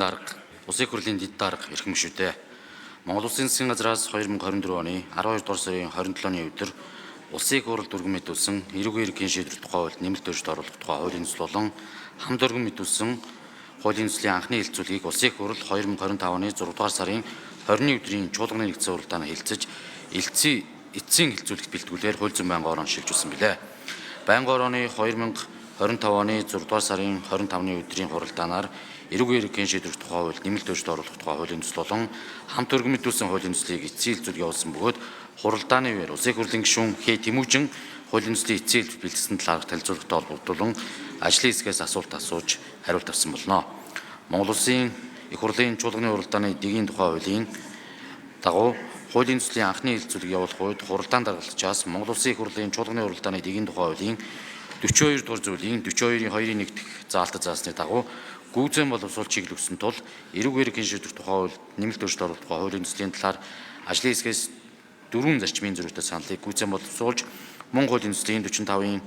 Дарга Улсын их хурлын дэд дарга эрхэм гишүүдээ Монгол Улсын засгийн газраас 2024 оны 12 дугаар сарын 27-ны өдөр Улсын их хурл дүргэн мэдүүлсэн эрүүгийн эрхийн шийдвэр тухай хууль нэмэлт өөрчлөлт оруулах тухай хуулийн төсөл болон хам дүргэн мэдүүлсэн хуулийн төслийн анхны хэлэлцүүлгийг Улсын их хурл 2025 оны 6 дугаар сарын 20-ны өдрийн чуулганы нэгдсэн уралдаанаар хэлэлцэж эцсийн хэлэлцүүлэгт бэлтгүүлээр хууль зүйн байнгын орон шилжүүлсэн билээ. Байнгын орооны 2025 оны 6 дугаар сарын 25-ны өдрийн хуралдаанаар эрүүгийн эрхийн шийдвэр тухай хууль нэмэлт өөрчлөлт оруулах тухай хуулийн төсөл болон хамт дүргэн мэдүүлсэн хуулийн төслийг эцсийн хэлэлцүүлэг явуулсан бөгөөд хуралдааны үеэр Улсын их хурлын гишүүн Хээ Тэмүүжин хуулийн төслийн эцсийн хэлэлцүүлэг бэлтгэсэн талаарх танилцуулгатай холбогдуулан ажлын хэсгээс асуулт асууж хариулт авсан болно. Монгол Улсын их хурлын чуулганы уралдааны дэгийн тухай хуулийн дагуу хуулийн төслийн анхны хэлэлцүүлэг явуулах үед хуралдаан даргалзчаас Монгол Улсын их хурлын чуулганы уралдааны дэгийн тухай хуулийн 42 дугаар зүйлийн 42-ийн 2-ын 1 дэх заалтад заасны дагуу гүйцэн боловсруул чиглүүлсэн тул эрүүгийн эрхийн шийдвэр тухай хууль нэмэлт өөрчлөлт оруулах тухай хуулийн төслийн талаар ажлын хэсгээс 4 зарчмын зөрүүтэй саналыг гүйцэн боловсруулж мөн хуулийн төслийн 45-ийн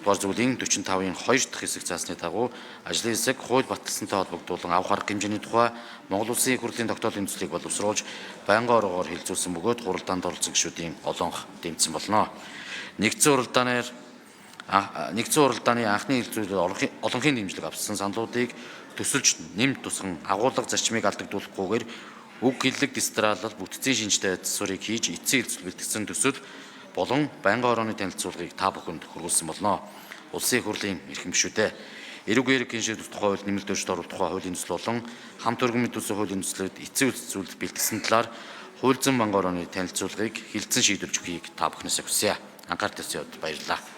дугаар зүйлийн 45-ийн 2 дахь хэсэг заасны дагуу ажлын хэсэг хууль баталсантай холбогдуулан авах арга хэмжээний тухай Монгол Улсын их хурлын тогтоолын төслийг боловсруулж байнгын ороогоор хэлэлцүүлсэн бөгөөд хуралдаанд оролцсон гишүүдийн олонх дэмжсэн болно. Нэгдсэн уралдааны анхны хэлэлцүүлээр олонхын дэмжлэг авсан саналуудыг төсөлж нэмж тусган агуулга зарчмыг алдагдуулахгүйгээр үг хэллэг дистралал бүтцийн шинжтэй засварыг хийж эцсийн хэлэлцэл бэлтгэсэн төсөл болон байнгын орооны танилцуулгыг та бүхэнд хүргүүлсэн болно. Улсын их хурлын эрхэм гишүүдээ эрүүгийн эрхийн шийдвэр тухай хууль нэмэлт өөрчлөлт оруулах тухай хуулийн төсөл болон хамт дүргэн мэдүүлсэн хуулийн төслөд эцсийн хэлэлцүүлэлт бэлтгэсэн талаар хууль зүйн байнгын орооны танилцуулгыг хэлэлцэн шийдвэрж өгөхийг та бүхнээс хүсье. Анхаарал тавьсан явдал баярлалаа.